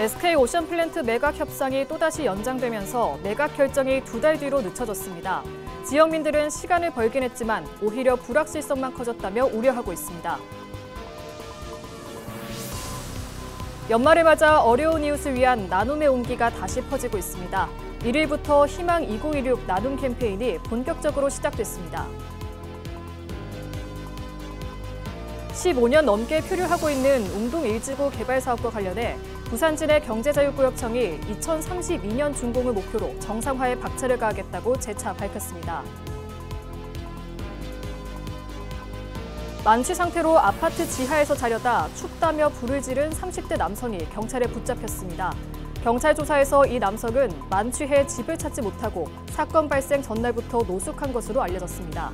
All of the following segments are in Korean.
SK 오션플랜트 매각 협상이 또다시 연장되면서 매각 결정이 2달 뒤로 늦춰졌습니다. 지역민들은 시간을 벌긴 했지만 오히려 불확실성만 커졌다며 우려하고 있습니다. 연말을 맞아 어려운 이웃을 위한 나눔의 온기가 다시 퍼지고 있습니다. 1일부터 희망 2016 나눔 캠페인이 본격적으로 시작됐습니다. 15년 넘게 표류하고 있는 웅동 1지구 개발 사업과 관련해 부산진해 경제자유구역청이 2032년 준공을 목표로 정상화에 박차를 가하겠다고 재차 밝혔습니다. 만취 상태로 아파트 지하에서 자려다 춥다며 불을 지른 30대 남성이 경찰에 붙잡혔습니다. 경찰 조사에서 이 남성은 만취해 집을 찾지 못하고 사건 발생 전날부터 노숙한 것으로 알려졌습니다.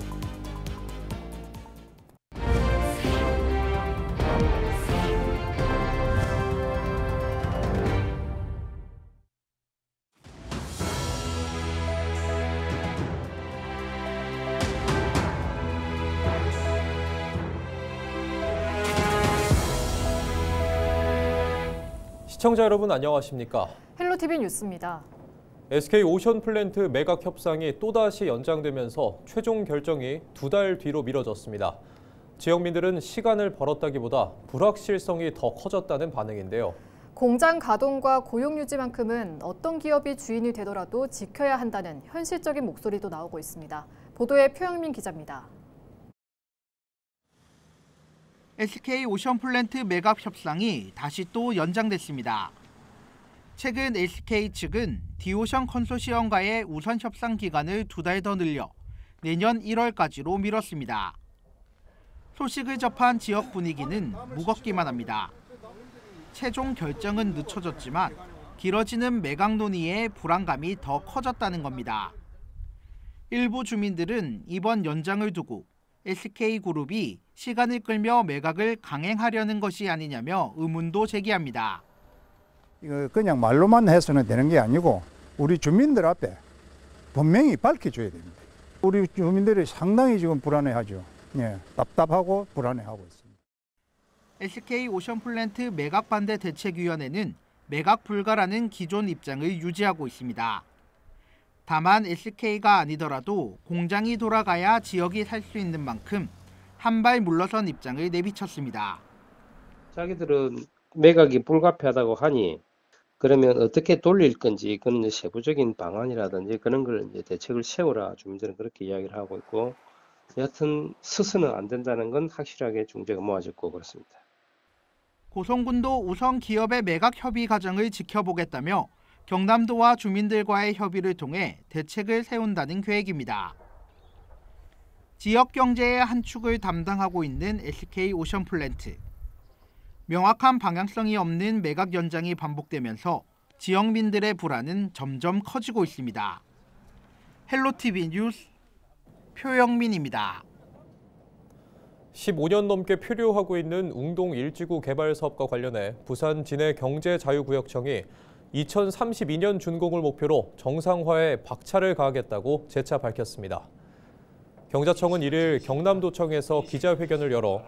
시청자 여러분 안녕하십니까? 헬로티비 뉴스입니다. SK 오션플랜트 매각 협상이 또다시 연장되면서 최종 결정이 2달 뒤로 미뤄졌습니다. 지역민들은 시간을 벌었다기보다 불확실성이 더 커졌다는 반응인데요. 공장 가동과 고용 유지만큼은 어떤 기업이 주인이 되더라도 지켜야 한다는 현실적인 목소리도 나오고 있습니다. 보도에 표영민 기자입니다. SK 오션플랜트 매각 협상이 다시 또 연장됐습니다. 최근 SK 측은 디오션 컨소시엄과의 우선 협상 기간을 2달 더 늘려 내년 1월까지로 미뤘습니다. 소식을 접한 지역 분위기는 무겁기만 합니다. 최종 결정은 늦춰졌지만 길어지는 매각 논의에 불안감이 더 커졌다는 겁니다. 일부 주민들은 이번 연장을 두고 SK그룹이 시간을 끌며 매각을 강행하려는 것이 아니냐며 의문도 제기합니다. 이거 그냥 말로만 해서는 되는 게 아니고 우리 주민들 앞에 분명히 밝혀줘야 됩니다. 우리 주민들이 상당히 지금 불안해하죠. 예, 답답하고 불안해하고 있습니다. SK 오션플랜트 매각 반대 대책위원회는 매각 불가라는 기존 입장을 유지하고 있습니다. 다만 SK가 아니더라도 공장이 돌아가야 지역이 살 수 있는 만큼 한 발 물러선 입장을 내비쳤습니다. 자기들은 매각이 불가피하다고 하니 그러면 어떻게 돌릴 건지 그런 세부적인 방안이라든지 그런 걸 이제 대책을 세우라 주민들은 그렇게 이야기를 하고 있고 여하튼 스스는 안 된다는 건 확실하게 중재가 모아졌고 그렇습니다. 고성군도 우선 기업의 매각 협의 과정을 지켜보겠다며 경남도와 주민들과의 협의를 통해 대책을 세운다는 계획입니다. 지역 경제의 한 축을 담당하고 있는 SK 오션플랜트. 명확한 방향성이 없는 매각 연장이 반복되면서 지역민들의 불안은 점점 커지고 있습니다. 헬로티비 뉴스 표영민입니다. 15년 넘게 표류하고 있는 웅동 1지구 개발 사업과 관련해 부산 진해 경제자유구역청이 2032년 준공을 목표로 정상화에 박차를 가하겠다고 재차 밝혔습니다. 경자청은 1일 경남도청에서 기자회견을 열어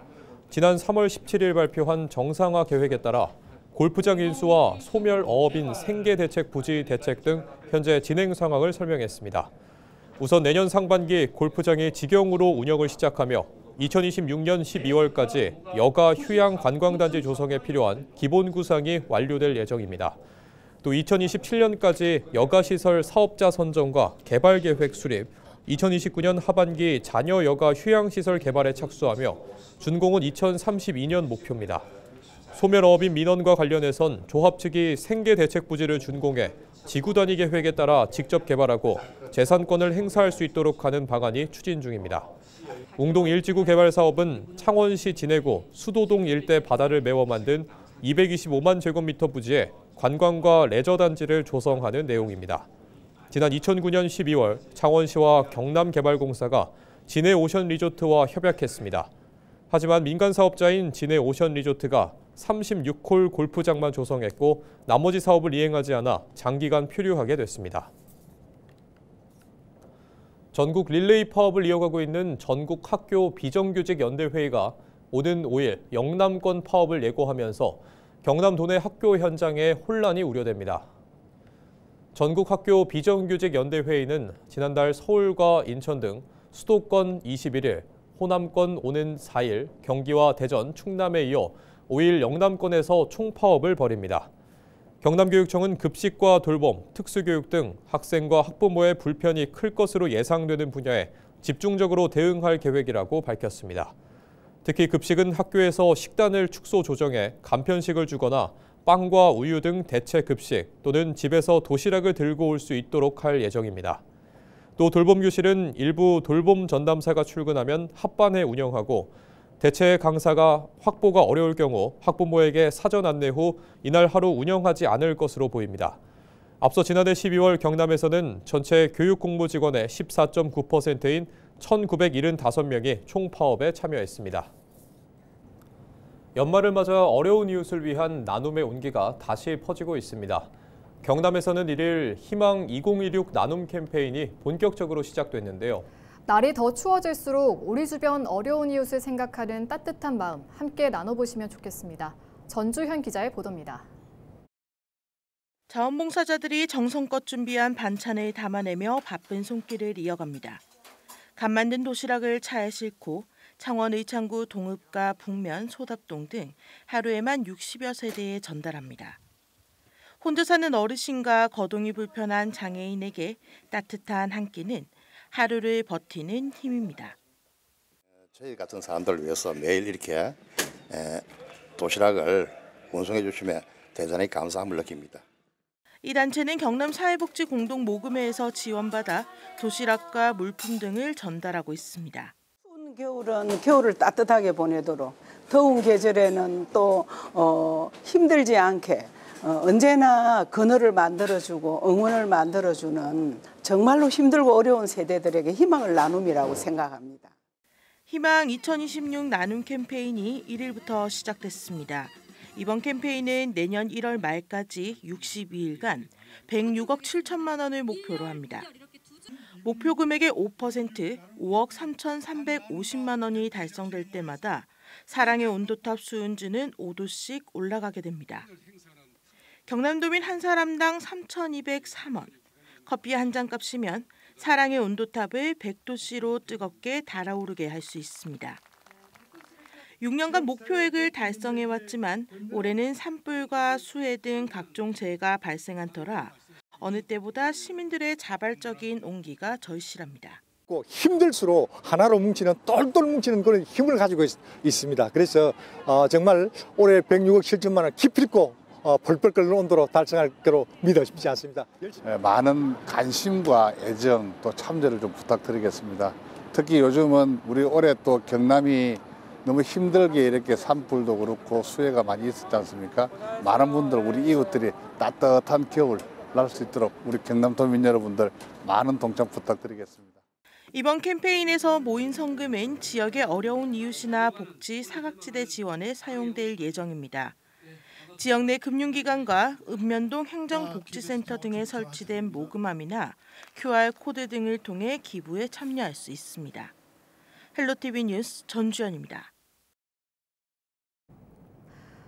지난 3월 17일 발표한 정상화 계획에 따라 골프장 인수와 소멸 어업인 생계대책 부지 대책 등 현재 진행 상황을 설명했습니다. 우선 내년 상반기 골프장이 직영으로 운영을 시작하며 2026년 12월까지 여가 휴양 관광단지 조성에 필요한 기본 구상이 완료될 예정입니다. 또 2027년까지 여가시설 사업자 선정과 개발 계획 수립, 2029년 하반기 자녀 여가 휴양시설 개발에 착수하며 준공은 2032년 목표입니다. 소멸어업인 민원과 관련해선 조합 측이 생계대책 부지를 준공해 지구 단위 계획에 따라 직접 개발하고 재산권을 행사할 수 있도록 하는 방안이 추진 중입니다. 웅동 1지구 개발 사업은 창원시 진해구 수도동 일대 바다를 메워 만든 225만 제곱미터 부지에 관광과 레저 단지를 조성하는 내용입니다. 지난 2009년 12월 창원시와 경남개발공사가 진해 오션 리조트와 협약했습니다. 하지만 민간 사업자인 진해 오션 리조트가 36홀 골프장만 조성했고 나머지 사업을 이행하지 않아 장기간 표류하게 됐습니다. 전국 릴레이 파업을 이어가고 있는 전국 학교 비정규직 연대회의가 오는 5일 영남권 파업을 예고하면서 경남 도내 학교 현장에 혼란이 우려됩니다. 전국 학교 비정규직 연대회의는 지난달 서울과 인천 등 수도권 21일, 호남권 오는 4일, 경기와 대전, 충남에 이어 5일 영남권에서 총파업을 벌입니다. 경남교육청은 급식과 돌봄, 특수교육 등 학생과 학부모의 불편이 클 것으로 예상되는 분야에 집중적으로 대응할 계획이라고 밝혔습니다. 특히 급식은 학교에서 식단을 축소 조정해 간편식을 주거나 빵과 우유 등 대체 급식 또는 집에서 도시락을 들고 올 수 있도록 할 예정입니다. 또 돌봄교실은 일부 돌봄 전담사가 출근하면 합반에 운영하고 대체 강사가 확보가 어려울 경우 학부모에게 사전 안내 후 이날 하루 운영하지 않을 것으로 보입니다. 앞서 지난해 12월 경남에서는 전체 교육공무직원의 14.9%인 1,975명이 총파업에 참여했습니다. 연말을 맞아 어려운 이웃을 위한 나눔의 온기가 다시 퍼지고 있습니다. 경남에서는 1일 희망 2016 나눔 캠페인이 본격적으로 시작됐는데요. 날이 더 추워질수록 우리 주변 어려운 이웃을 생각하는 따뜻한 마음 함께 나눠보시면 좋겠습니다. 전주현 기자의 보도입니다. 자원봉사자들이 정성껏 준비한 반찬을 담아내며 바쁜 손길을 이어갑니다. 갓 만든 도시락을 차에 싣고 창원 의창구 동읍과 북면 소답동 등 하루에만 60여 세대에 전달합니다. 혼자 사는 어르신과 거동이 불편한 장애인에게 따뜻한 한 끼는 하루를 버티는 힘입니다. 저희 같은 사람들을 위해서 매일 이렇게 도시락을 운송해 주시면 대단히 감사함을 느낍니다. 이 단체는 경남사회복지 공동모금회에서 지원받아 도시락과 물품 등을 전달하고 있습니다. 추운 겨울은 겨울을 따뜻하게 보내도록, 더운 계절에는 또 힘들지 않게 언제나 그늘을 만들어주고 응원을 만들어주는 정말로 힘들고 어려운 세대들에게 희망을 나눔이라고 생각합니다. 희망 2026 나눔 캠페인이 1일부터 시작됐습니다. 이번 캠페인은 내년 1월 말까지 62일간 106억 7천만 원을 목표로 합니다. 목표 금액의 5%, 5억 3,350만 원이 달성될 때마다 사랑의 온도탑 수은주는 5도씩 올라가게 됩니다. 경남도민 한 사람당 3,203원, 커피 한 잔 값이면 사랑의 온도탑을 100도씨로 뜨겁게 달아오르게 할 수 있습니다. 6년간 목표액을 달성해왔지만 올해는 산불과 수해 등 각종 재해가 발생한 터라 어느 때보다 시민들의 자발적인 온기가 절실합니다. 힘들수록 하나로 뭉치는 똘똘 뭉치는 그런 힘을 가지고 있습니다. 그래서 정말 올해 106억 7천만 원 기필코 벌벌 끓는 온도로 달성할 거로 믿어지지 않습니다. 많은 관심과 애정 또 참여를 좀 부탁드리겠습니다. 특히 요즘은 우리 올해 또 경남이 너무 힘들게 이렇게 산불도 그렇고 수해가 많이 있었지 않습니까? 많은 분들 우리 이웃들이 따뜻한 겨울 날 수 있도록 우리 경남도민 여러분들 많은 동참 부탁드리겠습니다. 이번 캠페인에서 모인 성금은 지역의 어려운 이웃이나 복지 사각지대 지원에 사용될 예정입니다. 지역 내 금융기관과 읍면동 행정복지센터 등에 설치된 모금함이나 QR코드 등을 통해 기부에 참여할 수 있습니다. 헬로티비 뉴스 전주현입니다.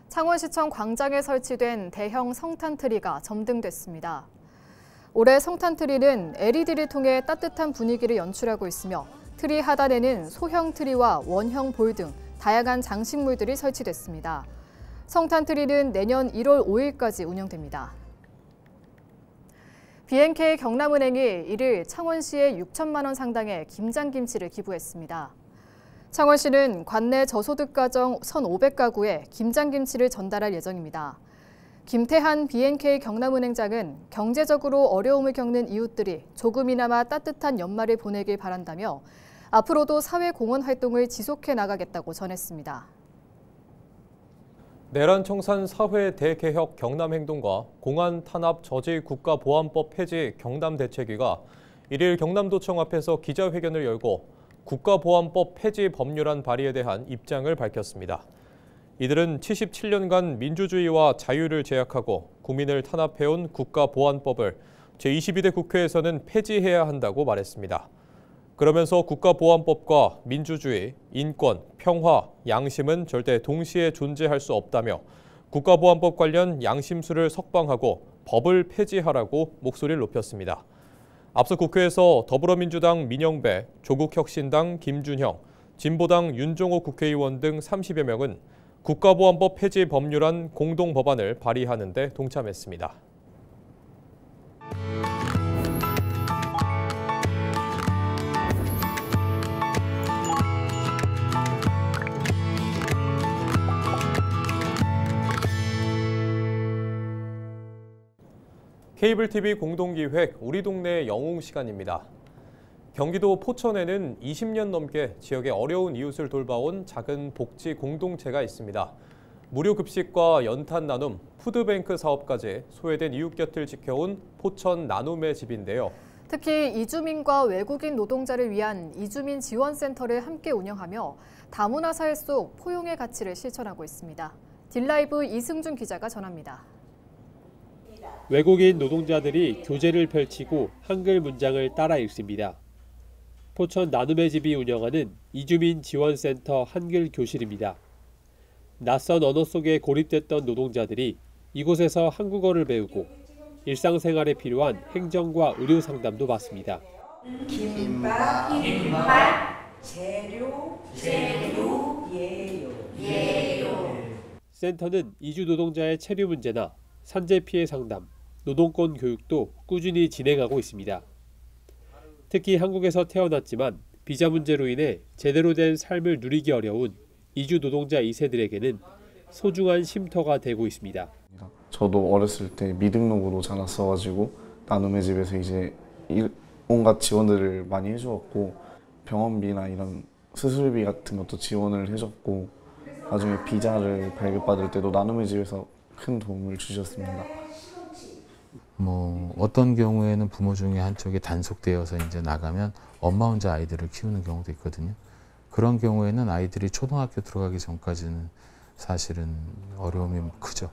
창원시청 광장에 설치된 대형 성탄트리가 점등됐습니다. 올해 성탄트리는 LED를 통해 따뜻한 분위기를 연출하고 있으며 트리 하단에는 소형 트리와 원형 볼 등 다양한 장식물들이 설치됐습니다. 성탄트리는 내년 1월 5일까지 운영됩니다. BNK 경남은행이 1일 창원시에 6천만 원 상당의 김장김치를 기부했습니다. 창원시는 관내 저소득 가정 1,500가구에 김장김치를 전달할 예정입니다. 김태한 BNK 경남은행장은 경제적으로 어려움을 겪는 이웃들이 조금이나마 따뜻한 연말을 보내길 바란다며 앞으로도 사회공헌 활동을 지속해 나가겠다고 전했습니다. 내란청산 사회 대개혁 경남행동과 공안 탄압 저지 국가보안법 폐지 경남대책위가 1일 경남도청 앞에서 기자회견을 열고 국가보안법 폐지 법률안 발의에 대한 입장을 밝혔습니다. 이들은 77년간 민주주의와 자유를 제약하고 국민을 탄압해온 국가보안법을 제22대 국회에서는 폐지해야 한다고 말했습니다. 그러면서 국가보안법과 민주주의, 인권, 평화, 양심은 절대 동시에 존재할 수 없다며 국가보안법 관련 양심수를 석방하고 법을 폐지하라고 목소리를 높였습니다. 앞서 국회에서 더불어민주당 민영배, 조국혁신당 김준형, 진보당 윤종호 국회의원 등 30여 명은 국가보안법 폐지 법률안 공동법안을 발의하는 데 동참했습니다. 케이블 TV 공동기획 우리 동네 영웅 시간입니다. 경기도 포천에는 20년 넘게 지역의 어려운 이웃을 돌봐온 작은 복지 공동체가 있습니다. 무료 급식과 연탄 나눔, 푸드뱅크 사업까지 소외된 이웃 곁을 지켜온 포천 나눔의 집인데요. 특히 이주민과 외국인 노동자를 위한 이주민 지원센터를 함께 운영하며 다문화 사회 속 포용의 가치를 실천하고 있습니다. 딜라이브 이승준 기자가 전합니다. 외국인 노동자들이 교재를 펼치고 한글 문장을 따라 읽습니다. 포천 나눔의 집이 운영하는 이주민 지원센터 한글 교실입니다. 낯선 언어 속에 고립됐던 노동자들이 이곳에서 한국어를 배우고 일상생활에 필요한 행정과 의료 상담도 받습니다. 김밥, 재료, 예요. 센터는 이주 노동자의 체류 문제나 산재 피해 상담, 노동권 교육도 꾸준히 진행하고 있습니다. 특히 한국에서 태어났지만 비자 문제로 인해 제대로 된 삶을 누리기 어려운 이주 노동자 2세들에게는 소중한 쉼터가 되고 있습니다. 저도 어렸을 때 미등록으로 자랐어가지고 나눔의 집에서 이제 온갖 지원들을 많이 해주었고 병원비나 이런 수술비 같은 것도 지원을 해줬고 나중에 비자를 발급받을 때도 나눔의 집에서 큰 도움을 주셨습니다. 어떤 경우에는 부모 중에 한쪽이 단속되어서 이제 나가면 엄마 혼자 아이들을 키우는 경우도 있거든요. 그런 경우에는 아이들이 초등학교 들어가기 전까지는 사실은 어려움이 크죠.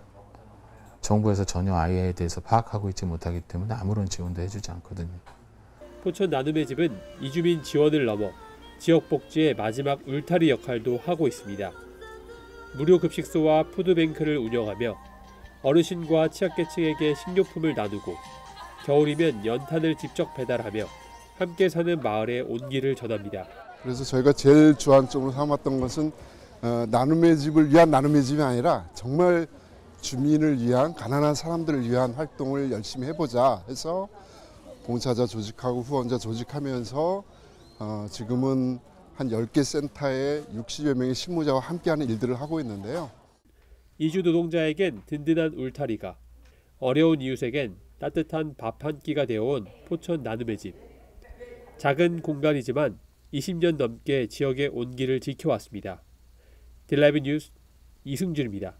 정부에서 전혀 아이에 대해서 파악하고 있지 못하기 때문에 아무런 지원도 해주지 않거든요. 포천 나눔의 집은 이주민 지원을 넘어 지역 복지의 마지막 울타리 역할도 하고 있습니다. 무료 급식소와 푸드뱅크를 운영하며 어르신과 취약계층에게 식료품을 나누고 겨울이면 연탄을 직접 배달하며 함께 사는 마을의 온기를 전합니다. 그래서 저희가 제일 주안점으로 삼았던 것은 나눔의 집을 위한 나눔의 집이 아니라 정말 주민을 위한 가난한 사람들을 위한 활동을 열심히 해보자 해서 봉사자 조직하고 후원자 조직하면서 지금은 한 10개 센터에 60여 명의 실무자와 함께하는 일들을 하고 있는데요. 이주 노동자에겐 든든한 울타리가, 어려운 이웃에겐 따뜻한 밥 한 끼가 되어온 포천 나눔의 집. 작은 공간이지만 20년 넘게 지역의 온기를 지켜왔습니다. 딜라이브 뉴스 이승준입니다.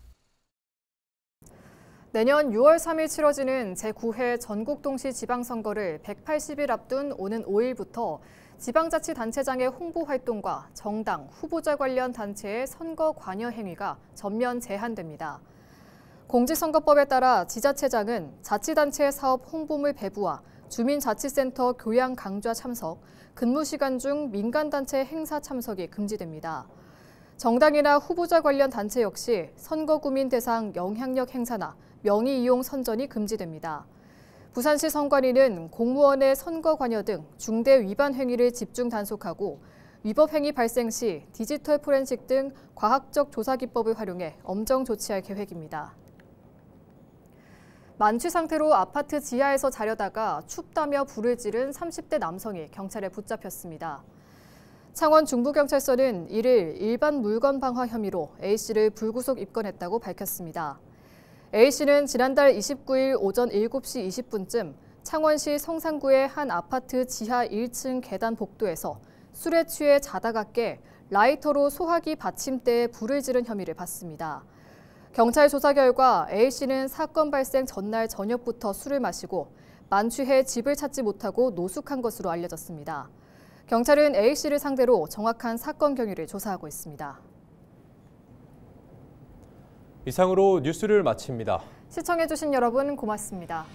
내년 6월 3일 치러지는 제9회 전국동시 지방선거를 180일 앞둔 오는 5일부터 지방자치단체장의 홍보활동과 정당, 후보자 관련 단체의 선거 관여 행위가 전면 제한됩니다. 공직선거법에 따라 지자체장은 자치단체의 사업 홍보물 배부와 주민자치센터 교양 강좌 참석, 근무시간 중 민간단체 행사 참석이 금지됩니다. 정당이나 후보자 관련 단체 역시 선거구민 대상 영향력 행사나 명의이용 선전이 금지됩니다. 부산시 선관위는 공무원의 선거 관여 등 중대 위반 행위를 집중 단속하고 위법 행위 발생 시 디지털 포렌식 등 과학적 조사 기법을 활용해 엄정 조치할 계획입니다. 만취 상태로 아파트 지하에서 자려다가 춥다며 불을 지른 30대 남성이 경찰에 붙잡혔습니다. 창원 중부경찰서는 이를 일반 물건 방화 혐의로 A씨를 불구속 입건했다고 밝혔습니다. A씨는 지난달 29일 오전 7시 20분쯤 창원시 성산구의 한 아파트 지하 1층 계단 복도에서 술에 취해 자다가 깨 라이터로 소화기 받침대에 불을 지른 혐의를 받습니다. 경찰 조사 결과 A씨는 사건 발생 전날 저녁부터 술을 마시고 만취해 집을 찾지 못하고 노숙한 것으로 알려졌습니다. 경찰은 A씨를 상대로 정확한 사건 경위를 조사하고 있습니다. 이상으로 뉴스를 마칩니다. 시청해주신 여러분 고맙습니다.